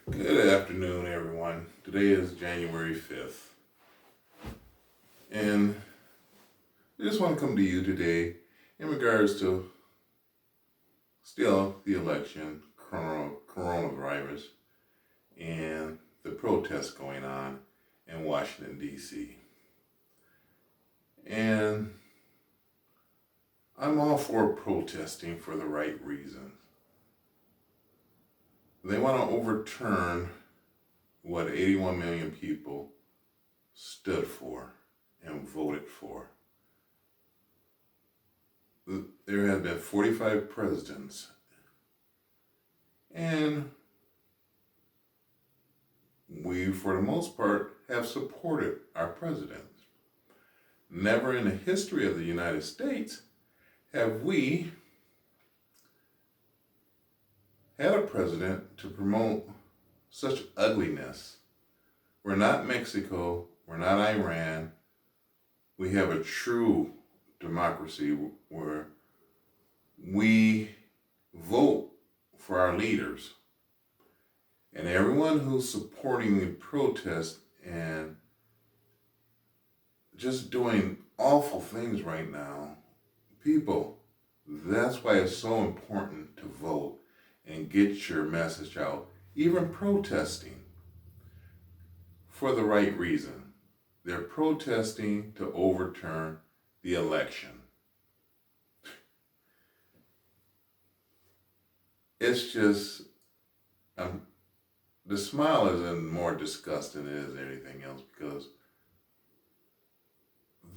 Good afternoon, everyone. Today is January 5th, and I just want to come to you today in regards to still the election, coronavirus, and the protests going on in Washington, D.C. And I'm all for protesting for the right reasons. They want to overturn what 81 million people stood for and voted for. There have been 45 presidents, and we, for the most part, have supported our presidents. Never in the history of the United States have we had a president to promote such ugliness. We're not Mexico, we're not Iran. We have a true democracy where we vote for our leaders. And everyone who's supporting the protest and just doing awful things right now, people, that's why it's so important to vote and get your message out, even protesting for the right reason. They're protesting to overturn the election. It's just, the smile is more disgust than it is anything else, because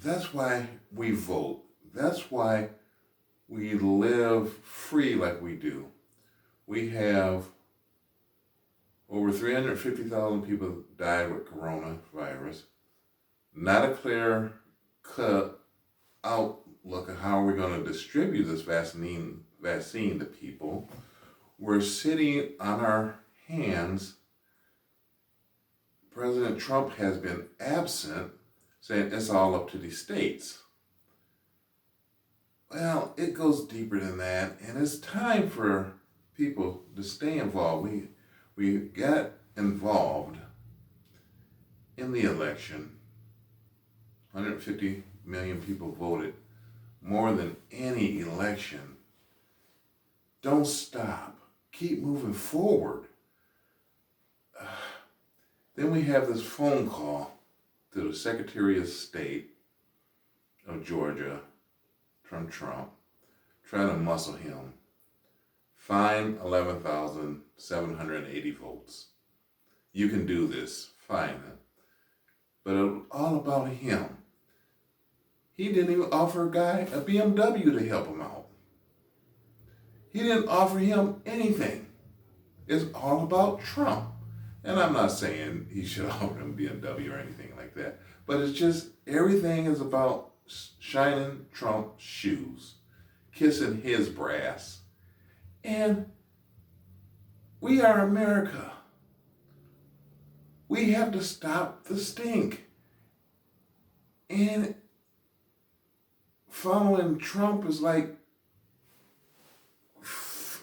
that's why we vote. That's why we live free like we do. We have over 350,000 people died with coronavirus. Not a clear cut outlook of how we're going to distribute this vaccine to people. We're sitting on our hands. President Trump has been absent, saying it's all up to the states. Well, it goes deeper than that, and it's time for people to stay involved. We got involved in the election. 150 million people voted, more than any election. Don't stop. Keep moving forward. Then we have this phone call to the Secretary of State of Georgia from Trump, trying to muscle him. Fine 11,780 votes. You can do this. Fine it. But it's all about him. He didn't even offer a guy a BMW to help him out. He didn't offer him anything. It's all about Trump. And I'm not saying he should offer him a BMW or anything like that. But it's just, everything is about shining Trump's shoes, kissing his brass. And we are America. We have to stop the stink. And following Trump is like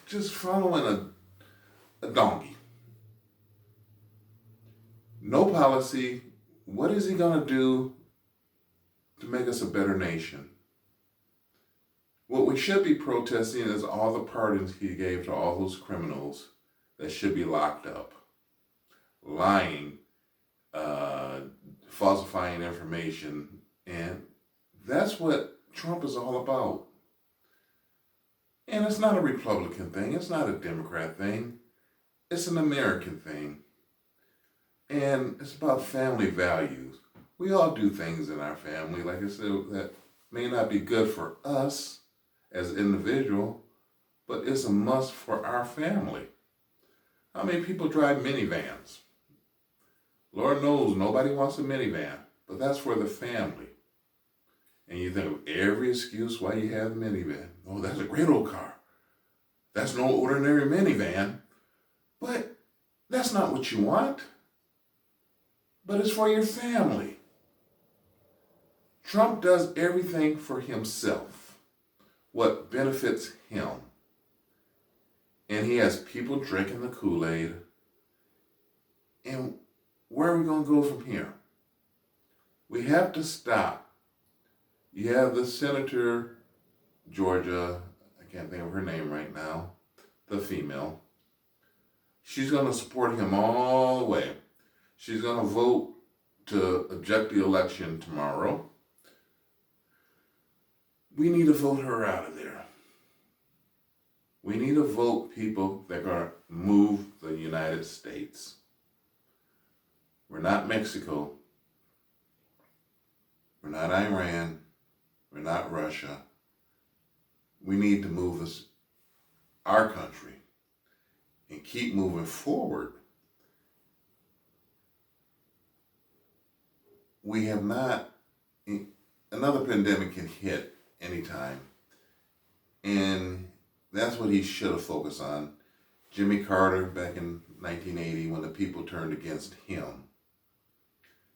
just following a donkey. No policy. What is he going to do to make us a better nation? What we should be protesting is all the pardons he gave to all those criminals that should be locked up. Lying, falsifying information, and that's what Trump is all about. And it's not a Republican thing, it's not a Democrat thing, it's an American thing. And it's about family values. We all do things in our family, like I said, that may not be good for us as an individual, but it's a must for our family. How many people drive minivans? Lord knows nobody wants a minivan, but that's for the family. And you think of every excuse why you have a minivan. Oh, that's a great old car. That's no ordinary minivan. But that's not what you want. But it's for your family. Trump does everything for himself, what benefits him. And he has people drinking the Kool-Aid. And where are we going to go from here? We have to stop. You have the Senator, Georgia, I can't think of her name right now, the female. She's going to support him all the way. She's going to vote to object the election tomorrow. We need to vote her out of there. We need to vote people that are going to move the United States. We're not Mexico. We're not Iran. We're not Russia. We need to move our country and keep moving forward. We have not, another pandemic can hit anytime. And that's what he should have focused on. Jimmy Carter back in 1980 when the people turned against him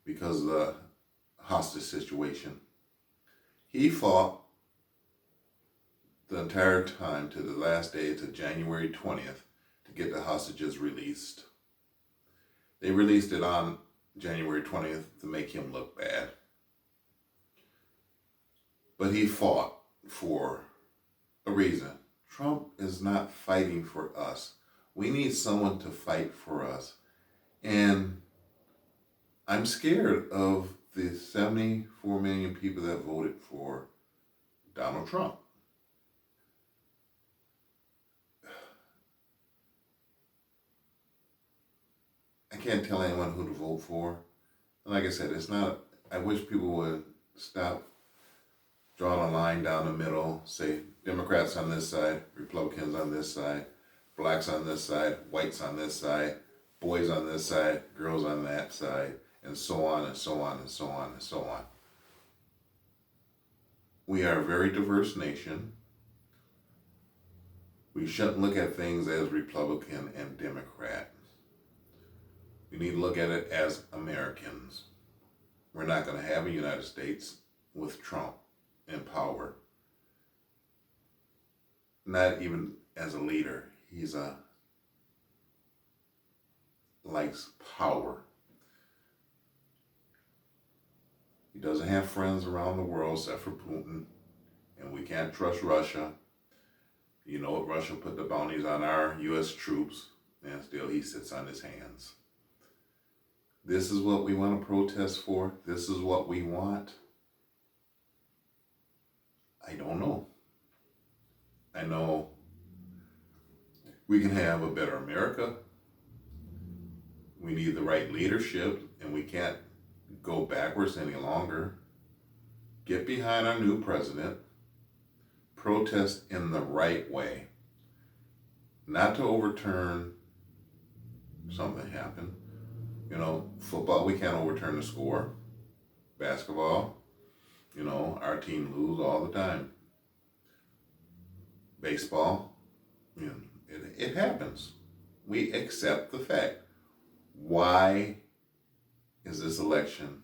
because of the hostage situation. He fought the entire time to the last day, to January 20th, to get the hostages released. They released it on January 20th to make him look bad. But he fought for a reason. Trump is not fighting for us. We need someone to fight for us. And I'm scared of the 74 million people that voted for Donald Trump. I can't tell anyone who to vote for. Like I said, it's not, I wish people would stop, draw a line down the middle, say Democrats on this side, Republicans on this side, blacks on this side, whites on this side, boys on this side, girls on that side, and so on and so on and so on and so on. We are a very diverse nation. We shouldn't look at things as Republican and Democrat. We need to look at it as Americans. We're not going to have a United States with Trump in power. Not even as a leader. He's likes power. He doesn't have friends around the world except for Putin. And we can't trust Russia. You know what? Russia put the bounties on our U.S. troops. And still he sits on his hands. This is what we want to protest for. This is what we want. I don't know. I know we can have a better America. We need the right leadership, and we can't go backwards any longer. Get behind our new president. Protest in the right way. Not to overturn something happened. You know, football, we can't overturn the score. Basketball, you know, our team lose all the time. Baseball, you know, it happens. We accept the fact. Why is this election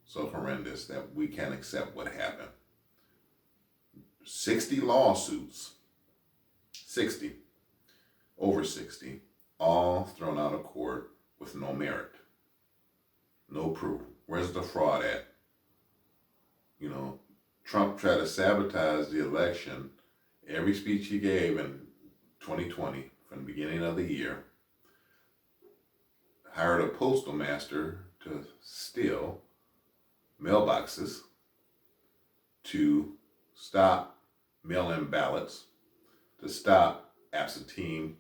so horrendous that we can't accept what happened? 60 lawsuits, 60, over 60, all thrown out of court with no merit, no proof. Where's the fraud at? You know, Trump tried to sabotage the election. Every speech he gave in 2020, from the beginning of the year, hired a postal master to steal mailboxes, to stop mail-in ballots, to stop absentee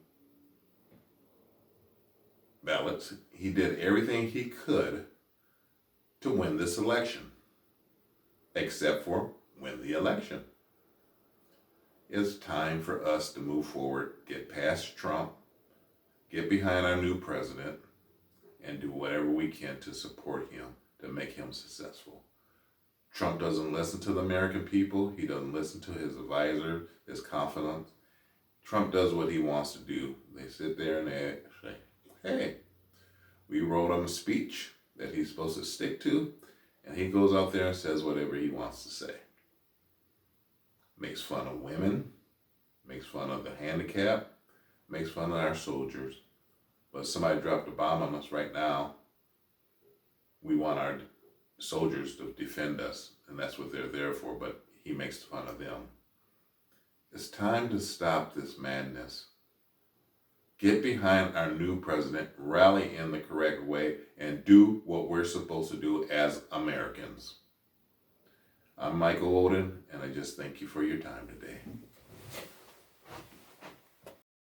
ballots. He did everything he could to win this election, except for win the election. It's time for us to move forward, get past Trump, get behind our new president, and do whatever we can to support him, to make him successful. Trump doesn't listen to the American people. He doesn't listen to his advisor, his confidants. Trump does what he wants to do. They sit there and they say, hey, we wrote him a speech that he's supposed to stick to, and he goes out there and says whatever he wants to say. Makes fun of women, makes fun of the handicapped, makes fun of our soldiers. But somebody dropped a bomb on us right now. We want our soldiers to defend us, and that's what they're there for, but he makes fun of them. It's time to stop this madness. Get behind our new president, rally in the correct way, and do what we're supposed to do as Americans. I'm Michael Oden, and I just thank you for your time today.